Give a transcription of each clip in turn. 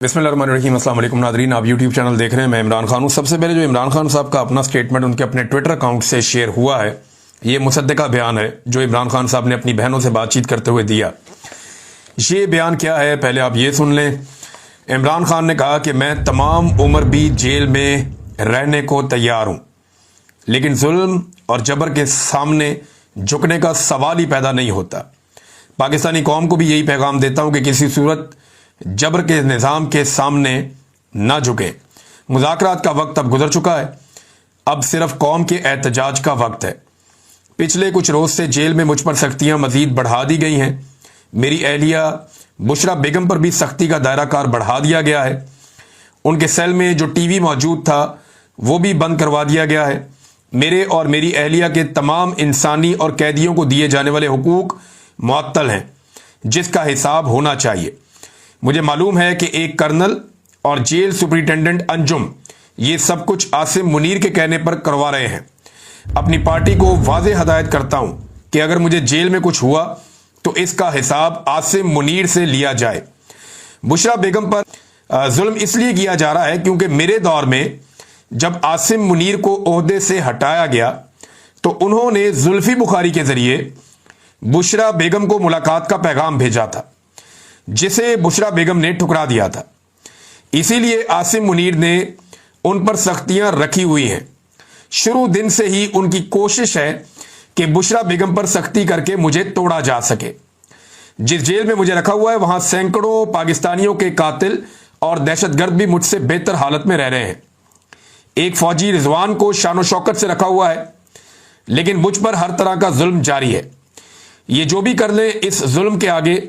बिस्मिल्लाहिर्रहमानिर्रहीम। अस्सलाम वालेकुम नादरीन, आप यूट्यूब चैनल देख रहे हैं। मैं इमरान खान हूँ। सबसे पहले जो इमरान खान साहब का अपना स्टेटमेंट उनके अपने ट्विटर अकाउंट से शेयर हुआ है, ये मुसद्दिका बयान है जो इमरान खान साहब ने अपनी बहनों से बातचीत करते हुए दिया। ये बयान क्या है, पहले आप ये सुन लें। इमरान खान ने कहा कि मैं तमाम उम्र भी जेल में रहने को तैयार हूँ, लेकिन जुल्म और जबर के सामने झुकने का सवाल ही पैदा नहीं होता। पाकिस्तानी कौम को भी यही पैगाम देता हूँ कि किसी सूरत जबर के निज़ाम के सामने ना झुके। मुज़ाकरात का वक्त अब गुजर चुका है, अब सिर्फ कौम के एहतजाज का वक्त है। पिछले कुछ रोज से जेल में मुझ पर सख्तियां मजीद बढ़ा दी गई हैं। मेरी अहलिया बुशरा बेगम पर भी सख्ती का दायरा कार बढ़ा दिया गया है। उनके सेल में जो टीवी मौजूद था वो भी बंद करवा दिया गया है। मेरे और मेरी अहलिया के तमाम इंसानी और कैदियों को दिए जाने वाले हुकूक मुअत्तल हैं, जिसका हिसाब होना चाहिए। मुझे मालूम है कि एक कर्नल और जेल सुपरिटेंडेंट अंजुम ये सब कुछ आसिम मुनीर के कहने पर करवा रहे हैं। अपनी पार्टी को वाज़ेह हदायत करता हूं कि अगर मुझे जेल में कुछ हुआ तो इसका हिसाब आसिम मुनीर से लिया जाए। बुशरा बेगम पर जुल्म इसलिए किया जा रहा है क्योंकि मेरे दौर में जब आसिम मुनीर को ओहदे से हटाया गया तो उन्होंने जुल्फी बुखारी के जरिए बुशरा बेगम को मुलाकात का पैगाम भेजा था, जिसे बुशरा बेगम ने ठुकरा दिया था। इसीलिए आसिम मुनीर ने उन पर सख्तियां रखी हुई हैं। शुरू दिन से ही उनकी कोशिश है कि बुशरा बेगम पर सख्ती करके मुझे तोड़ा जा सके। जिस जेल में मुझे रखा हुआ है वहां सैकड़ों पाकिस्तानियों के कातिल और दहशतगर्द भी मुझसे बेहतर हालत में रह रहे हैं। एक फौजी रिजवान को शानो शौकत से रखा हुआ है, लेकिन मुझ पर हर तरह का जुल्म जारी है। ये जो भी कर ले, इस जुल्म के आगे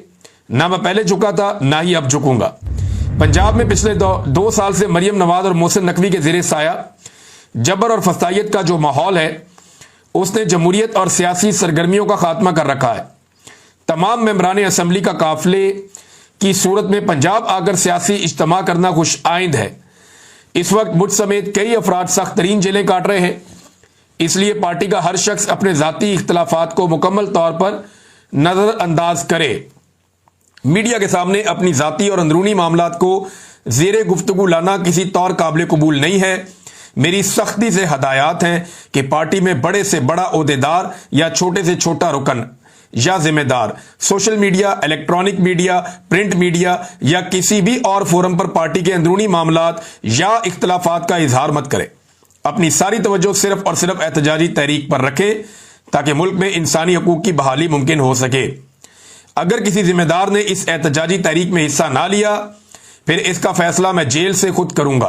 ना मैं पहले झुका था ना ही अब झुकूंगा। पंजाब में पिछले 2 साल से मरियम नवाज और मोहसिन नकवी के ज़ेरे साया जबर और फसाइयत का जो माहौल है, उसने जमहूरियत और सियासी सरगर्मियों का खात्मा कर रखा है। तमाम मेंबरान असम्बली का काफिले की सूरत में पंजाब आकर सियासी इज्तिमा करना खुश आइंद है। इस वक्त मुझ समेत कई अफराद सख्त तरीन जेलें काट रहे हैं। इसलिए पार्टी का हर शख्स अपने जाती इख्तलाफात को मुकम्मल तौर पर नजरअंदाज करे। मीडिया के सामने अपनी जाती और अंदरूनी मामलात को ज़ेरे गुफ्तगू लाना किसी तौर काबिल कबूल नहीं है। मेरी सख्ती से हदायत हैं कि पार्टी में बड़े से बड़ा ओहदेदार या छोटे से छोटा रुकन या जिम्मेदार social media, electronic media, print media या किसी भी और फोरम पर पार्टी के अंदरूनी मामलात या इख्तलाफात का इजहार मत करे। अपनी सारी तवज्जो सिर्फ और सिर्फ एहतजाजी तहरीक पर रखें ताकि मुल्क में इंसानी हकूक की बहाली मुमकिन हो सके। अगर किसी जिम्मेदार ने इस एहतजाजी तहरीक में हिस्सा ना लिया, फिर इसका फैसला मैं जेल से खुद करूंगा।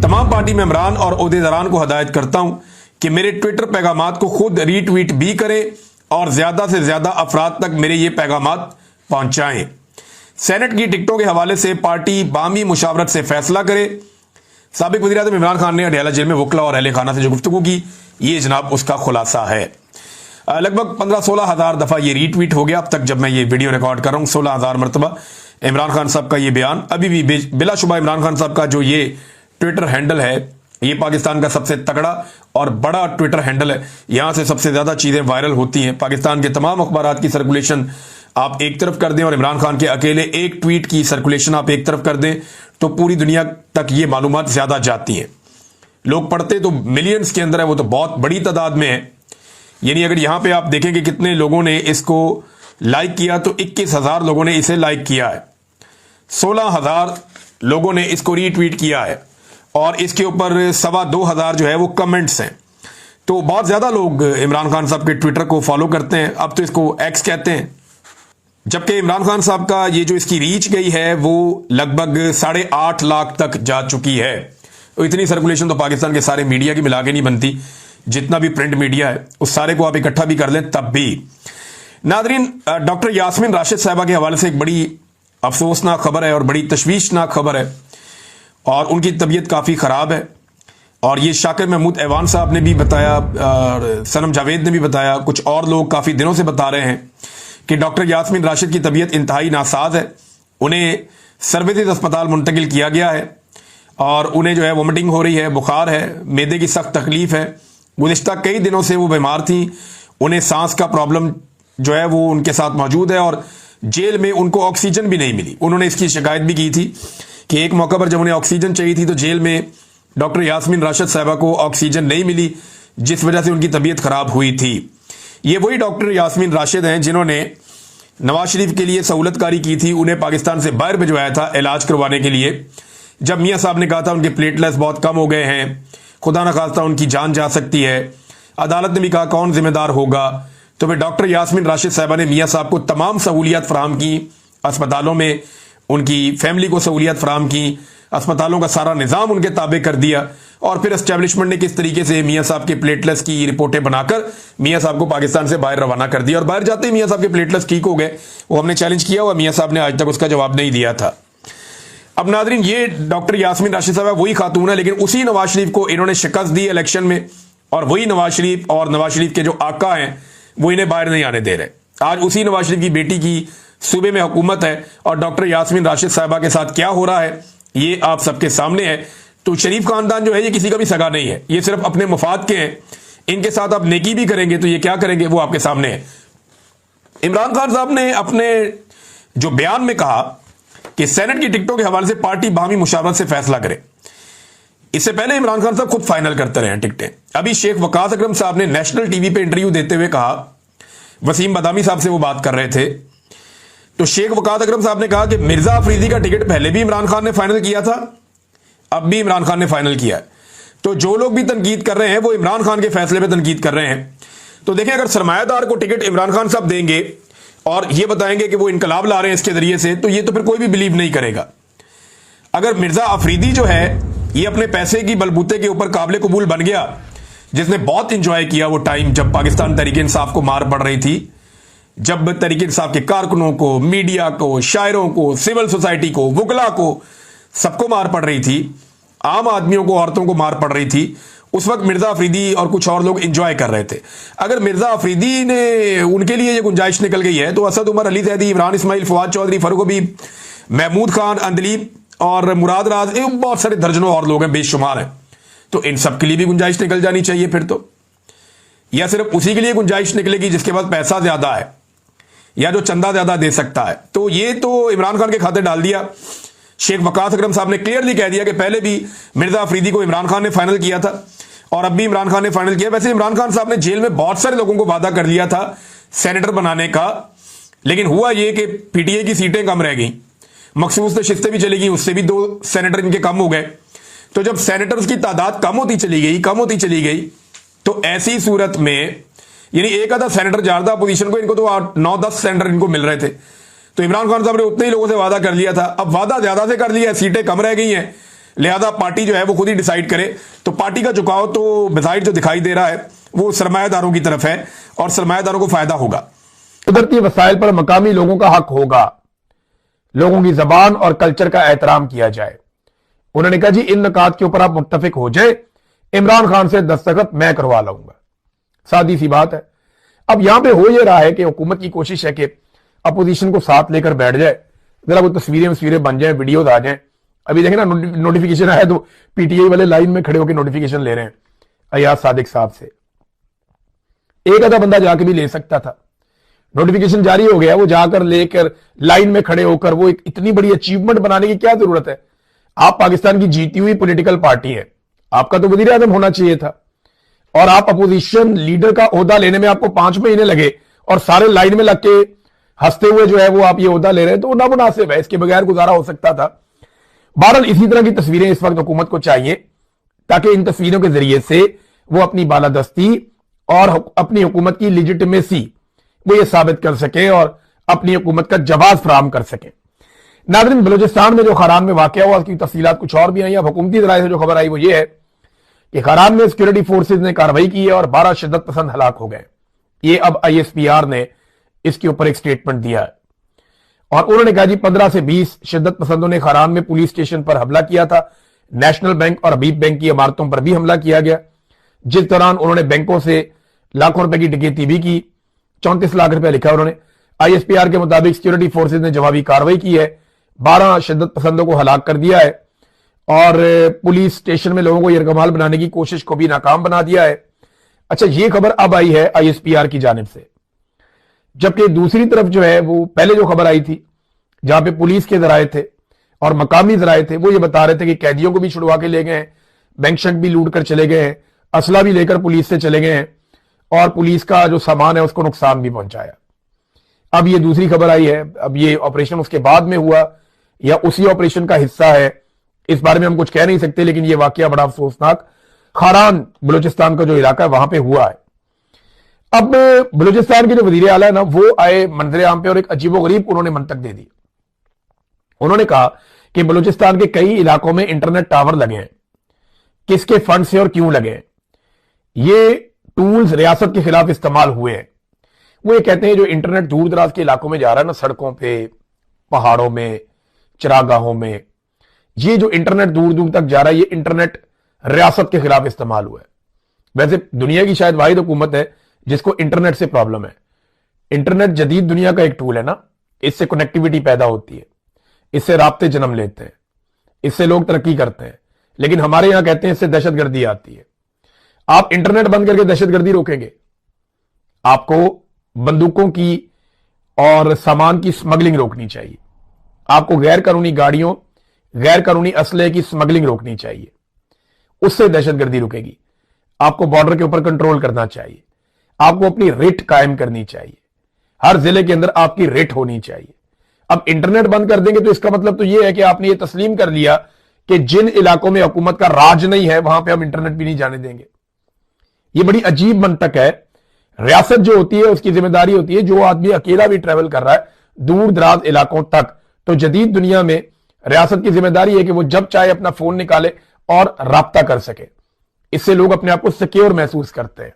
तमाम पार्टी मेंबरान और ओहदेदारान को हदायत करता हूं कि मेरे ट्विटर पैगामात को खुद रीट्वीट भी करें और ज्यादा से ज्यादा अफराद तक मेरे ये पैगामात पहुंचाएं। सेनेट की टिकटों के हवाले से पार्टी बामी मुशावरत से फैसला करे। साबिक वज़ीर आज़म इमरान खान ने अडयाला जेल में वकला और अहले खाना से जो गुफ्तगू की, ये जनाब उसका खुलासा है। लगभग 15-16 हज़ार दफ़ा ये रीट्वीट हो गया अब तक। जब मैं ये वीडियो रिकॉर्ड कर रहा हूँ 16,000 मरतबा इमरान खान साहब का ये बयान। अभी भी बिलाशुबा इमरान खान साहब का जो ये ट्विटर हैंडल है, ये पाकिस्तान का सबसे तगड़ा और बड़ा ट्विटर हैंडल है। यहां से सबसे ज्यादा चीजें वायरल होती हैं। पाकिस्तान के तमाम अखबारात की सर्कुलेशन आप एक तरफ कर दें और इमरान खान के अकेले एक ट्वीट की सर्कुलेशन आप एक तरफ कर दें तो पूरी दुनिया तक ये मालूमात ज्यादा जाती हैं। लोग पढ़ते तो मिलियंस के अंदर है, वो तो बहुत बड़ी तादाद में है। यानी अगर यहां पे आप देखें कि कितने लोगों ने इसको लाइक किया तो 21,000 लोगों ने इसे लाइक किया है, 16,000 लोगों ने इसको रीट्वीट किया है और इसके ऊपर 2,25,000 जो है वो कमेंट्स हैं। तो बहुत ज्यादा लोग इमरान खान साहब के ट्विटर को फॉलो करते हैं। अब तो इसको एक्स कहते हैं। जबकि इमरान खान साहब का ये जो इसकी रीच गई है वो लगभग 8.5 लाख तक जा चुकी है। तो इतनी सर्कुलेशन तो पाकिस्तान के सारे मीडिया की मिला के नहीं बनती। जितना भी प्रिंट मीडिया है उस सारे को आप इकट्ठा भी कर लें तब भी। नादरीन, डॉक्टर यास्मीन राशिद साहिबा के हवाले से एक बड़ी अफसोसनाक खबर है और बड़ी तशवीशनाक खबर है और उनकी तबीयत काफ़ी ख़राब है। और ये शाकिर महमूद ऐवान साहब ने भी बताया, सनम जावेद ने भी बताया, कुछ और लोग काफ़ी दिनों से बता रहे हैं कि डॉक्टर यास्मीन राशिद की तबीयत इंतहाई नासाज है। उन्हें सर्विसेज अस्पताल मुंतकिल किया गया है और उन्हें जो है वोमिटिंग हो रही है, बुखार है, मैदे की सख्त तकलीफ है। गुज़िश्ता कई दिनों से वो बीमार थी, उन्हें सांस का प्रॉब्लम जो है वो उनके साथ मौजूद है और जेल में उनको ऑक्सीजन भी नहीं मिली। उन्होंने इसकी शिकायत भी की थी कि एक मौका पर जब उन्हें ऑक्सीजन चाहिए थी तो जेल में डॉक्टर यास्मीन राशिद साहिबा को ऑक्सीजन नहीं मिली, जिस वजह से उनकी तबीयत खराब हुई थी। ये वही डॉक्टर यास्मीन राशिद हैं जिन्होंने नवाज शरीफ के लिए सहूलतकारी की थी, उन्हें पाकिस्तान से बाहर भिजवाया था इलाज करवाने के लिए। जब मियां साहब ने कहा था उनके प्लेटलेट्स बहुत कम हो गए हैं, खुदा न खास्ता उनकी जान जा सकती है, अदालत ने भी कहा कौन जिम्मेदार होगा, तो फिर डॉक्टर यास्मीन राशिद साहिबा ने मियां साहब को तमाम सहूलियात फराम की, अस्पतालों में उनकी फैमिली को सहूलियात फराम की, अस्पतालों का सारा निज़ाम उनके ताबे कर दिया। और फिर एस्टेब्लिशमेंट ने किस तरीके से मियां साहब के प्लेटलेट्स की रिपोर्टें बनाकर मियां साहब को पाकिस्तान से बाहर रवाना कर दिया, और बाहर जाते ही मियां साहब के प्लेटलेट्स ठीक हो गए। वो हमने चैलेंज किया हुआ, मियां साहब ने आज तक उसका जवाब नहीं दिया था। अब नादरीन, ये डॉक्टर यास्मीन राशिद साहब वही खातून है, लेकिन उसी नवाज शरीफ को इन्होंने शिकस्त दी इलेक्शन में, और वही नवाज शरीफ और नवाज शरीफ के जो आका हैं वो इन्हें बाहर नहीं आने दे रहे। आज उसी नवाज शरीफ की बेटी की सूबे में हुकूमत है, और डॉक्टर यास्मीन राशिद साहिबा के साथ क्या हो रहा है ये आप सबके सामने है। तो शरीफ खानदान जो है ये किसी का भी सगा नहीं है, ये सिर्फ अपने मुफाद के हैं। इनके साथ आप नेकी भी करेंगे तो ये क्या करेंगे वो आपके सामने है। इमरान खान साहब ने अपने जो बयान में कहा कि सेनेट की टिकटों के हवाले से पार्टी बाहमी मुशावरत से फैसला करे। इससे पहले इमरान खान साहब खुद फाइनल करते रहे हैं टिकटें। अभी शेख वकास अकरम साहब ने नेशनल टीवी पे इंटरव्यू देते हुए कहा, वसीम बदामी साहब से वो बात कर रहे थे, तो शेख वकास अकरम साहब ने कहा कि मिर्जा अफरीदी का टिकट पहले भी इमरान खान ने फाइनल किया था, अब भी इमरान खान ने फाइनल किया है। तो जो लोग भी तनकीद कर रहे हैं वो इमरान खान के फैसले पे तनकीद कर रहे हैं। तो देखें, अगर सरमायादार को टिकट इमरान खान साहब देंगे और ये बताएंगे कि वो इनकलाब ला रहे हैं इसके जरिए से, तो ये तो फिर कोई भी बिलीव नहीं करेगा। अगर मिर्जा अफरीदी जो है ये अपने पैसे की बलबूते के ऊपर काबिल कबूल बन गया, जिसने बहुत इंजॉय किया वो टाइम जब पाकिस्तान तहरीक इंसाफ को मार पड़ रही थी, जब तहरीक इंसाफ के कारकुनों को, मीडिया को, शायरों को, सिविल सोसाइटी को, वकला को, सबको मार पड़ रही थी, आम आदमियों को, औरतों को मार पड़ रही थी, उस वक्त मिर्जा अफरीदी और कुछ और लोग एंजॉय कर रहे थे। अगर मिर्जा अफरीदी ने उनके लिए ये गुंजाइश निकल गई है तो असद उमर, अली जैदी, इमरान इस्माइल, फवाद चौधरी, फारूक हबीब, महमूद खान, अंदलीब और मुराद राज, बहुत सारे दर्जनों और लोग हैं, बेशुमार हैं, तो इन सब के लिए भी गुंजाइश निकल जानी चाहिए फिर तो। या सिर्फ उसी के लिए गुंजाइश निकलेगी जिसके पास पैसा ज्यादा है या जो चंदा ज्यादा दे सकता है? तो ये तो इमरान खान के खाते डाल दिया। शेख वकास अकरम साहब ने क्लियरली कह दिया कि पहले भी मिर्जा अफरीदी को इमरान खान ने फाइनल किया था और अब भी इमरान खान ने फाइनल किया। वैसे इमरान खान साहब ने जेल में बहुत सारे लोगों को वादा कर लिया था सेनेटर बनाने का, लेकिन हुआ ये कि पीटीए की सीटें कम रह गई, मखसूस नशिस्तें भी चली गई, उससे भी 2 सेनेटर इनके कम हो गए। तो जब सेनेटर्स की तादाद कम होती चली गई तो ऐसी सूरत में यानी एक आधा सेनेटर ज्यादा अपोजिशन को, इनको तो 9-10 सेनेटर इनको मिल रहे थे। तो इमरान खान साहब ने उतने ही लोगों से वादा कर लिया था, अब वादा ज्यादा से कर लिया, सीटें कम रह गई हैं, लिहाजा पार्टी जो है वो खुद ही डिसाइड करे। तो पार्टी का झुकाव तो बिजाइड जो दिखाई दे रहा है वो सरमायादारों की तरफ है और सरमायादारों को फायदा होगा। कुदरती वसाइल पर मकामी लोगों का हक होगा, लोगों की जबान और कल्चर का एहतराम किया जाए। उन्होंने कहा जी इन नकात के ऊपर आप मुत्तफिक हो जाए, इमरान खान से दस्तखत मैं करवा लाऊंगा। सादी सी बात है। अब यहां पे हो यह रहा है कि हुकूमत की कोशिश है कि अपोजिशन को साथ लेकर बैठ जाए, जरा वो तस्वीरें बन जाए, वीडियोज आ जाए। अभी देखें ना, नोटिफिकेशन आया तो पीटीआई वाले लाइन में खड़े होकर नोटिफिकेशन ले रहे हैं अयाज सादिक साहब से। एक आधा बंदा जाके भी ले सकता था, नोटिफिकेशन जारी हो गया, वो जाकर लेकर लाइन में खड़े होकर वो इतनी बड़ी अचीवमेंट बनाने की क्या जरूरत है? आप पाकिस्तान की जीती हुई पॉलिटिकल पार्टी है, आपका तो वजीर आजम होना चाहिए था, और आप अपोजिशन लीडर का ओहदा लेने में आपको 5 महीने लगे और सारे लाइन में लग के हंसते हुए जो है वो आप ये ओहदा ले रहे हैं, तो ना मुनासिब है, इसके बगैर गुजारा हो सकता था। बहरहाल इसी तरह की तस्वीरें इस वक्त हुकूमत को चाहिए ताकि इन तस्वीरों के जरिए से वो अपनी बालादस्ती और अपनी हुकूमत की लिजिटिमेसी वो ये साबित कर सके और अपनी हुकूमत का जवाब फराहम कर सके। नाज़रीन, बलूचिस्तान में जो खरान में वाकया हुआ उसकी तफसीलात कुछ और भी आई। अब हुकूमती जराये से जो खबर आई वो ये है कि खरान में सिक्योरिटी फोर्सेज ने कार्रवाई की है और 12 शिद्दत पसंद हलाक हो गए। ये अब ISPR ने इसके ऊपर एक स्टेटमेंट दिया है और उन्होंने कहा जी 15 से 20 शिद्दत पसंदों ने खरान में पुलिस स्टेशन पर हमला किया था। नेशनल बैंक और हबीब बैंक की इमारतों पर भी हमला किया गया, जिस दौरान उन्होंने बैंकों से लाखों रुपए की डकैती भी की। 34 लाख रुपया लिखा उन्होंने। ISPR के मुताबिक सिक्योरिटी फोर्सेज ने जवाबी कार्रवाई की है, 12 शिद्दत पसंदों को हलाक कर दिया है और पुलिस स्टेशन में लोगों को यरगमाल बनाने की कोशिश को भी नाकाम बना दिया है। अच्छा, ये खबर अब आई है ISPR की जानिब से, जबकि दूसरी तरफ जो है वो पहले जो खबर आई थी जहां पे पुलिस के जराये थे और मकामी जराए थे वो ये बता रहे थे कि कैदियों को भी छुड़वा के ले गए हैं, बैंक शंक भी लूट कर चले गए हैं, असला भी लेकर पुलिस से चले गए हैं और पुलिस का जो सामान है उसको नुकसान भी पहुंचाया। अब ये दूसरी खबर आई है, अब ये ऑपरेशन उसके बाद में हुआ या उसी ऑपरेशन का हिस्सा है, इस बारे में हम कुछ कह नहीं सकते, लेकिन ये वाकया बड़ा अफसोसनाक खारान बलूचिस्तान का जो इलाका है वहां पे हुआ है। अब बलूचिस्तान के जो वजीर आला है ना, वो आए मंजर आम पे और एक अजीबोगरीब उन्होंने मंतक दे दी। उन्होंने कहा कि बलूचिस्तान के कई इलाकों में इंटरनेट टावर लगे हैं, किसके फंड से और क्यों लगे हैं, ये टूल्स रियासत के खिलाफ इस्तेमाल हुए हैं। वो ये कहते हैं जो इंटरनेट दूर दराज के इलाकों में जा रहा है ना, सड़कों पे, पहाड़ों में, चरागाहों में, ये जो इंटरनेट दूर दूर तक जा रहा है, ये इंटरनेट रियासत के खिलाफ इस्तेमाल हुआ है। वैसे दुनिया की शायद वाहिद हुकूमत है जिसको इंटरनेट से प्रॉब्लम है। इंटरनेट जदीद दुनिया का एक टूल है ना, इससे कनेक्टिविटी पैदा होती है, इससे राब्ते जन्म लेते हैं, इससे लोग तरक्की करते हैं, लेकिन हमारे यहां कहते हैं इससे दहशतगर्दी आती है। आप इंटरनेट बंद करके दहशतगर्दी रोकेंगे? आपको बंदूकों की और सामान की स्मगलिंग रोकनी चाहिए, आपको गैर कानूनी गाड़ियों, गैर कानूनी असले की स्मगलिंग रोकनी चाहिए, उससे दहशतगर्दी रुकेगी। आपको बॉर्डर के ऊपर कंट्रोल करना चाहिए, आपको अपनी रेट कायम करनी चाहिए, हर जिले के अंदर आपकी रेट होनी चाहिए। अब इंटरनेट बंद कर देंगे तो इसका मतलब तो यह है कि आपने ये तस्लीम कर लिया कि जिन इलाकों में हुकूमत का राज नहीं है वहां पे हम इंटरनेट भी नहीं जाने देंगे। ये बड़ी अजीब मंतक है। रियासत जो होती है उसकी जिम्मेदारी होती है, जो आदमी अकेला भी ट्रेवल कर रहा है दूर दराज इलाकों तक, तो जदीद दुनिया में रियासत की जिम्मेदारी है कि वो जब चाहे अपना फोन निकाले और राब्ता कर सके। इससे लोग अपने आप को सिक्योर महसूस करते हैं।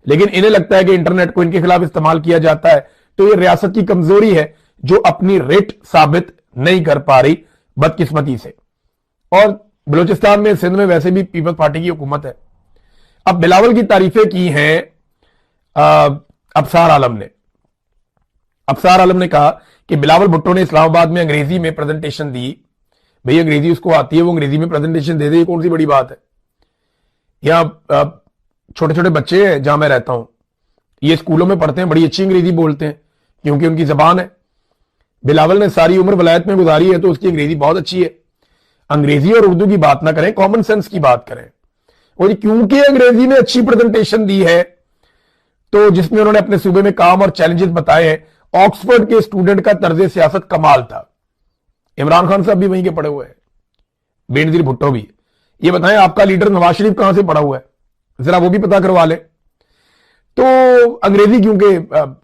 लेकिन इन्हें लगता है कि इंटरनेट को इनके खिलाफ इस्तेमाल किया जाता है, तो ये रियासत की कमजोरी है जो अपनी रेट साबित नहीं कर पा रही बदकिस्मती से। और बलूचिस्तान में, सिंध में वैसे भी पीपल्स पार्टी की हुकूमत है। अब बिलावल की तारीफें की हैं अफसार आलम ने। अफसार आलम ने कहा कि बिलावल भुट्टो ने इस्लामाबाद में अंग्रेजी में प्रेजेंटेशन दी। भाई अंग्रेजी उसको आती है, वो अंग्रेजी में प्रेजेंटेशन दे दे, ये कौन सी बड़ी बात है। यहां छोटे छोटे बच्चे हैं जहां मैं रहता हूं, ये स्कूलों में पढ़ते हैं, बड़ी अच्छी अंग्रेजी बोलते हैं क्योंकि उनकी जबान है। बिलावल ने सारी उम्र वलायत में गुजारी है तो उसकी अंग्रेजी बहुत अच्छी है। अंग्रेजी और उर्दू की बात ना करें, कॉमन सेंस की बात करें। और क्योंकि अंग्रेजी में अच्छी प्रेजेंटेशन दी है तो जिसमें उन्होंने अपने सूबे में काम और चैलेंजेस बताए हैं, ऑक्सफोर्ड के स्टूडेंट का तर्ज सियासत कमाल था। इमरान खान साहब भी वहीं के पढ़े हुए हैं, बेनजीर भुट्टो भी। ये बताएं आपका लीडर नवाज शरीफ कहां से पढ़ा हुआ है, जरा वो भी पता करवा ले। तो अंग्रेजी, क्योंकि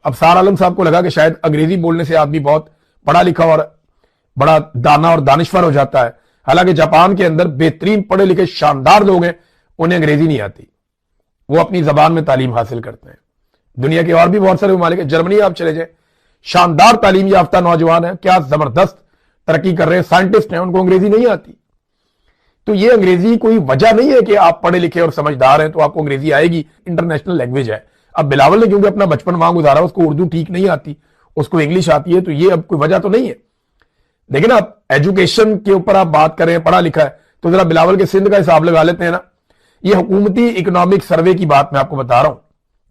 अफसार आलम साहब को लगा कि शायद अंग्रेजी बोलने से आदमी बहुत पढ़ा लिखा और बड़ा दाना और दानिश्वर हो जाता है। हालांकि जापान के अंदर बेहतरीन पढ़े लिखे शानदार लोग हैं, उन्हें अंग्रेजी नहीं आती, वो अपनी जबान में तालीम हासिल करते हैं। दुनिया के और भी बहुत सारे ममालिक हैं, जर्मनी आप चले जाए, शानदार तालीम याफ्ता नौजवान है, क्या जबरदस्त तरक्की कर रहे हैं, साइंटिस्ट हैं, उनको अंग्रेजी नहीं आती। तो ये अंग्रेजी कोई वजह नहीं है कि आप पढ़े लिखे और समझदार हैं तो आपको अंग्रेजी आएगी, इंटरनेशनल लैंग्वेज है। अब बिलावल ने क्योंकि अपना बचपन वहां गुजारा, उसको उर्दू ठीक नहीं आती, उसको इंग्लिश आती है, तो ये अब कोई वजह तो नहीं है। देखिए ना, आप एजुकेशन के ऊपर आप बात करें, पढ़ा लिखा है, तो जरा बिलावल के सिंध का हिसाब लगा लेते हैं ना। ये हुकूमती इकोनॉमिक सर्वे की बात मैं आपको बता रहा हूं,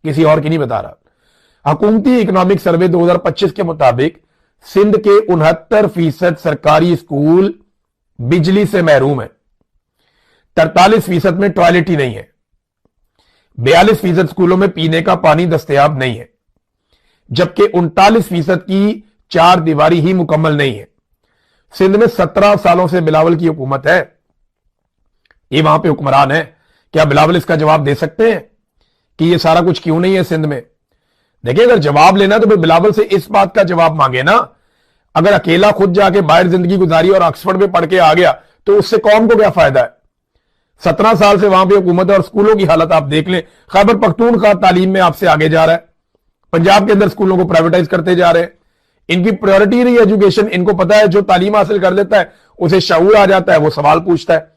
किसी और की नहीं बता रहा। हुकूमती इकोनॉमिक सर्वे 2025 के मुताबिक सिंध के 69% सरकारी स्कूल बिजली से महरूम है, 43% में टॉयलेट ही नहीं है, 42% स्कूलों में पीने का पानी दस्तयाब नहीं है, जबकि 39% की चार दीवारी ही मुकम्मल नहीं है। सिंध में 17 सालों से बिलावल की हुकूमत है, ये वहां पे हुक्मरान है। क्या बिलावल इसका जवाब दे सकते हैं कि ये सारा कुछ क्यों नहीं है सिंध में? देखिए, अगर जवाब लेना तो फिर बिलावल से इस बात का जवाब मांगे ना। अगर अकेला खुद जाके बाहर जिंदगी गुजारी और ऑक्सफोर्ड में पढ़ के आ गया तो उससे कौम को क्या फायदा है? 17 साल से वहां पे हुकूमत है और स्कूलों की हालत आप देख लें। खैबर पख्तूनख्वा तालीम में आपसे आगे जा रहा है, पंजाब के अंदर स्कूलों को प्राइवेटाइज करते जा रहे हैं। इनकी प्रायोरिटी नहीं एजुकेशन, इनको पता है जो तालीम हासिल कर लेता है उसे शऊर आ जाता है, वो सवाल पूछता है,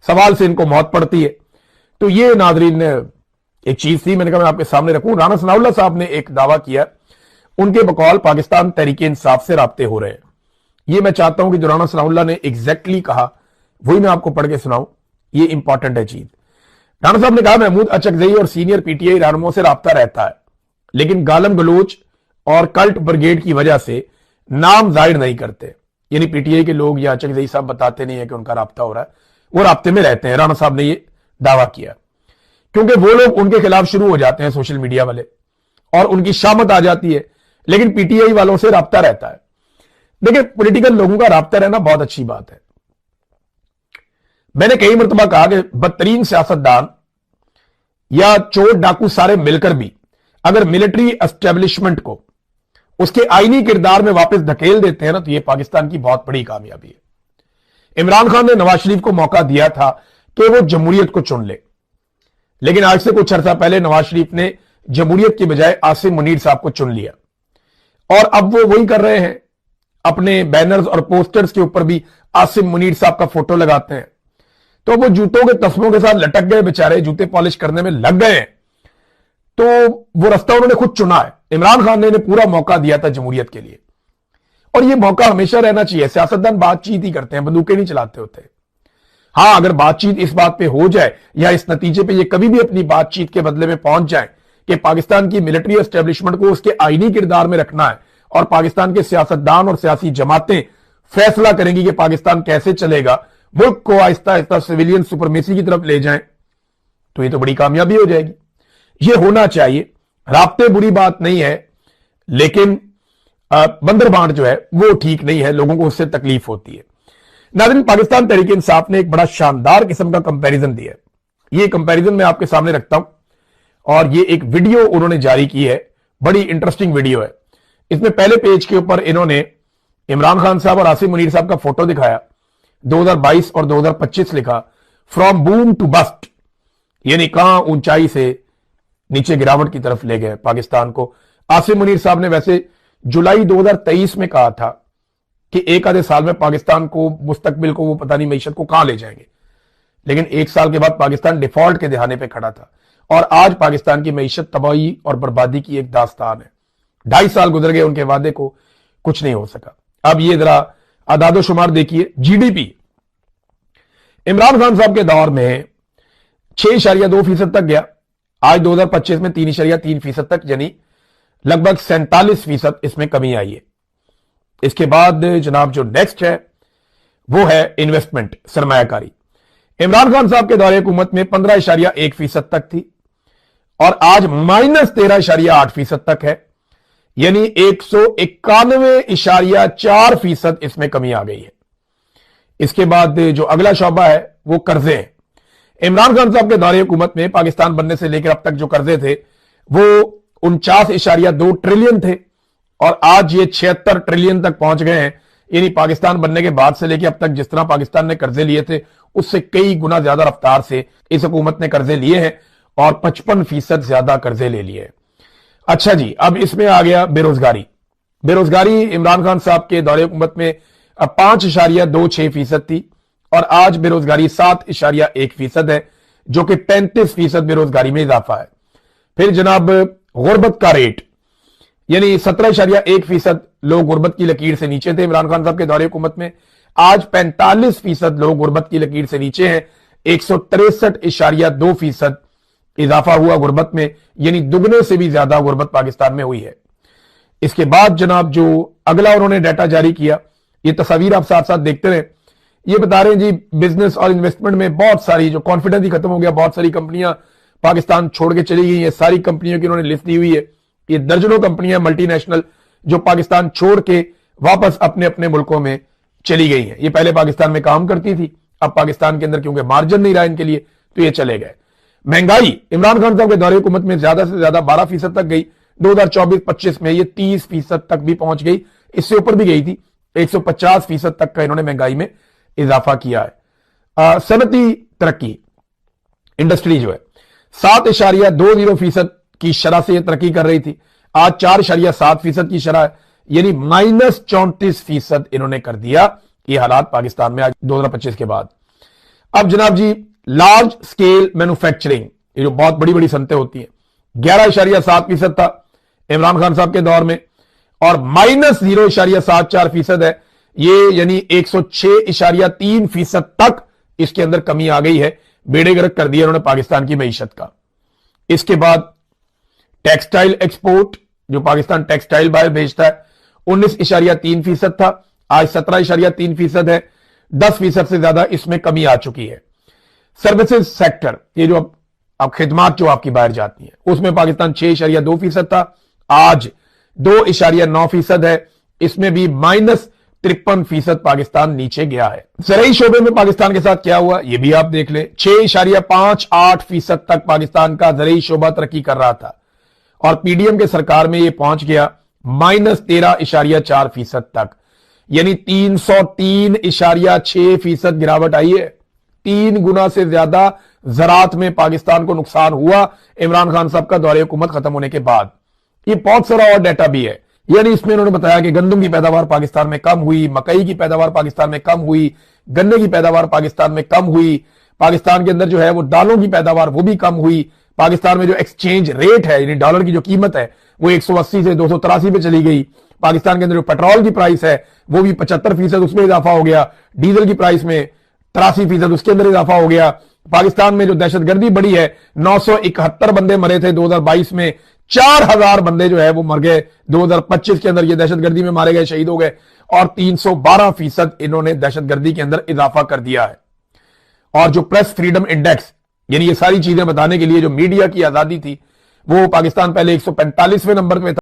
सवाल से इनको मौत पड़ती है। तो ये नाजरीन एक चीज थी, मैंने कहा मैं आपके सामने रखूं। राना सनाउल्लाह साहब ने एक दावा किया, उनके बकौल पाकिस्तान तहरीक इंसाफ से राब्ते हो रहे हैं। ये मैं चाहता हूं कि जो राना सनाउल्लाह ने एग्जैक्टली कहा वही मैं आपको पढ़ के सुनाऊं, ये इंपॉर्टेंट है चीज। राना साहब ने कहा महमूद अचकजई और सीनियर पीटीआई रहनुमाओं से राब्ता रहता है, लेकिन गालम गलोच और कल्ट ब्रिगेड की वजह से नाम जाहिर नहीं करते। यानी पीटीआई के लोग या चकजई साहब बताते नहीं है कि उनका राब्ता हो रहा है, वो राब्ते में रहते हैं। राणा साहब ने ये दावा किया क्योंकि वो लोग उनके खिलाफ शुरू हो जाते हैं, सोशल मीडिया वाले, और उनकी शामत आ जाती है, लेकिन पीटीआई वालों से राब्ता रहता है। देखिए, पॉलिटिकल लोगों का राब्ता रहना बहुत अच्छी बात है। मैंने कई मरतबा कहा कि बदतरीन सियासतदान या चोर डाकू सारे मिलकर भी अगर मिलिट्री एस्टेब्लिशमेंट को उसके आईनी किरदार में वापस धकेल देते हैं ना, तो यह पाकिस्तान की बहुत बड़ी कामयाबी है। इमरान खान ने नवाज शरीफ को मौका दिया था कि वो जमहूरियत को चुन ले, लेकिन आज से कुछ अर्सा पहले नवाज शरीफ ने जमहूरियत की बजाय आसिम मुनीर साहब को चुन लिया, और अब वो वही कर रहे हैं। अपने बैनर्स और पोस्टर्स के ऊपर भी आसिम मुनीर साहब का फोटो लगाते हैं। तो वो जूतों के तस्मों के साथ लटक गए बेचारे, जूते पॉलिश करने में लग गए हैं। तो वो रास्ता उन्होंने खुद चुना है। इमरान खान ने इन्हें पूरा मौका दिया था जमहूरियत के लिए, और ये मौका हमेशा रहना चाहिए। सियासतदान बातचीत ही करते हैं, बंदूकें नहीं चलाते होते। हां, अगर बातचीत इस बात पे हो जाए या इस नतीजे पे ये कभी भी अपनी बातचीत के बदले में पहुंच जाए कि पाकिस्तान की मिलिट्री एस्टेब्लिशमेंट को उसके आईनी किरदार में रखना है और पाकिस्तान के सियासतदान और सियासी जमातें फैसला करेंगी कि पाकिस्तान कैसे चलेगा, मुल्क को आहिस्ता आहिस्ता सिविलियन सुपरमेसी की तरफ ले जाएं, तो ये तो बड़ी कामयाबी हो जाएगी। ये होना चाहिए। राब्ते बुरी बात नहीं है, लेकिन बंदर बांट जो है वो ठीक नहीं है, लोगों को उससे तकलीफ होती है। नाज़रीन, पाकिस्तान तहरीक इंसाफ ने एक बड़ा शानदार किस्म का कंपैरिजन दिया है। ये कंपैरिजन मैं आपके सामने रखता हूं, और ये एक वीडियो उन्होंने जारी की है, बड़ी इंटरेस्टिंग वीडियो है। इसमें पहले पेज के ऊपर इन्होंने इमरान खान साहब और आसिम मुनीर साहब का फोटो दिखाया, 2022 और 2025 लिखा, फ्रॉम बूम टू बस्ट, यानी कहां ऊंचाई से नीचे गिरावट की तरफ ले गए पाकिस्तान को। आसिम मुनीर साहब ने वैसे जुलाई 2023 में कहा था कि एक आधे साल में पाकिस्तान को, मुस्तकबिल को, वो पता नहीं मईशत को कहां ले जाएंगे, लेकिन एक साल के बाद पाकिस्तान डिफॉल्ट के दहाने पे खड़ा था, और आज पाकिस्तान की मईशत तबाही और बर्बादी की एक दास्तान है। 2.5 साल गुजर गए उनके वादे को, कुछ नहीं हो सका। अब ये जरा आदादो शुमार देखिए। जीडीपी इमरान खान साहब के दौर में 6.2% तक गया, आज 2025 में 3.3% तक, यानी लगभग 47% इसमें कमी आई है। इसके बाद जनाब जो नेक्स्ट है वो है इन्वेस्टमेंट, सरमायाकारी। इमरान खान साहब के दौरे हुकूमत में 15.1% तक थी, और आज -13.8% तक है, यानी 191.4% इसमें कमी आ गई है। इसके बाद जो अगला शोबा है वो कर्जे हैं। इमरान खान साहब के दौरे हुकूमत में पाकिस्तान बनने से लेकर अब तक जो कर्जे थे वो 49.2 ट्रिलियन थे, और आज ये 76 ट्रिलियन तक पहुंच गए हैं। यानी पाकिस्तान बनने के बाद से लेकर अब तक जिस तरह पाकिस्तान ने कर्जे लिए थे उससे कई गुना ज्यादा रफ्तार से इस हुकूमत ने कर्जे लिए हैं, और 55% ज्यादा कर्जे ले लिए हैं। अच्छा जी, अब इसमें आ गया बेरोजगारी। बेरोजगारी इमरान खान साहब के दौरे हुकूमत में 5.26% थी, और आज बेरोजगारी 7.1% है, जो कि 35% बेरोजगारी में इजाफा है। फिर जनाब गुर्बत का रेट, यानी 17.1% लोग गुर्बत की लकीर से नीचे थे इमरान खान साहब के दौरे हुकूमत में, आज 45% लोग गुर्बत की लकीर से नीचे हैं। 163.2% इजाफा हुआ गुर्बत में, यानी दुगने से भी ज्यादा गुर्बत पाकिस्तान में हुई है। इसके बाद जनाब जो अगला उन्होंने डाटा जारी किया, ये तस्वीर आप साथ साथ देखते रहे, ये बता रहे हैं जी बिजनेस और इन्वेस्टमेंट में बहुत सारी, जो कॉन्फिडेंस ही खत्म हो गया, बहुत सारी कंपनियां पाकिस्तान छोड़ के चली गई हैं। सारी कंपनियों की उन्होंने लिस्ट दी हुई है। ये दर्जनों कंपनियां मल्टीनेशनल जो पाकिस्तान छोड़ के वापस अपने अपने मुल्कों में चली गई हैं। ये पहले पाकिस्तान में काम करती थी, अब पाकिस्तान के अंदर क्योंकि मार्जिन नहीं रहा इनके लिए तो ये चले गए। महंगाई इमरान खान साहब के दौरे हुकूमत में ज्यादा से ज्यादा 12% तक गई। 2024-25 में ये 30% तक भी पहुंच गई, इससे ऊपर भी गई थी। 150% तक का इन्होंने महंगाई में इजाफा किया है। सनती तरक्की, इंडस्ट्री जो है 7.20% की शरह से यह तरक्की कर रही थी, आज 4.7% की शरह है, यानी -34% इन्होंने कर दिया। ये हालात पाकिस्तान में आज 2025 के बाद। अब जनाब जी लार्ज स्केल मैन्युफैक्चरिंग, ये जो बहुत बड़ी बड़ी सनतें होती हैं, 11.7% था इमरान खान साहब के दौर में, और -0.74% है ये, यानी 106.3% तक इसके अंदर कमी आ गई है। बेड़े गर्क कर दिया उन्होंने पाकिस्तान की मईशत का। इसके बाद टेक्सटाइल एक्सपोर्ट, जो पाकिस्तान टेक्सटाइल बाहर भेजता है, 19.3% था, आज 17.3% है, 10% से ज्यादा इसमें कमी आ चुकी है। सर्विसेज सेक्टर, ये जो अब खिदमात जो आपकी बाहर जाती है, उसमें पाकिस्तान 6.2% था, आज 2.9% है, इसमें भी -53% पाकिस्तान नीचे गया है। ज़राई शोबे में पाकिस्तान के साथ क्या हुआ ये भी आप देख ले, 6.58% तक पाकिस्तान का ज़राई शोबा तरक्की कर रहा था और पीडीएम के सरकार में ये पहुंच गया -13.4% तक, यानी 303.6% गिरावट आई है। 3 गुना से ज्यादा ज़रात में पाकिस्तान को नुकसान हुआ इमरान खान साहब का दौरे हुकूमत खत्म होने के बाद। ये बहुत सारा और डाटा भी है, यानी इसमें उन्होंने बताया कि गंदम की पैदावार पाकिस्तान में कम हुई, मकई की पैदावार पाकिस्तान में कम हुई, गन्ने की पैदावार पाकिस्तान में कम हुई, पाकिस्तान के अंदर जो है वो दालों की पैदावार वो भी कम हुई, पाकिस्तान में जो एक्सचेंज रेट है यानी डॉलर की जो कीमत है वो 180 से 283 पे चली गई, पाकिस्तान के अंदर जो पेट्रोल की प्राइस है वो भी 75% उसमें इजाफा हो गया, डीजल की प्राइस में 83% उसके अंदर इजाफा हो गया। पाकिस्तान में जो दहशतगर्दी बढ़ी है, 971 बंदे मरे थे 2022 में, 4000 बंदे जो है वो मर गए 2025 के अंदर, ये दहशतगर्दी में मारे गए, शहीद हो गए, और 312% इन्होंने दहशतगर्दी के अंदर इजाफा कर दिया है। और जो प्रेस फ्रीडम इंडेक्स, यानी ये सारी चीजें बताने के लिए जो मीडिया की आजादी थी, वो पाकिस्तान पहले 145वें नंबर पे था।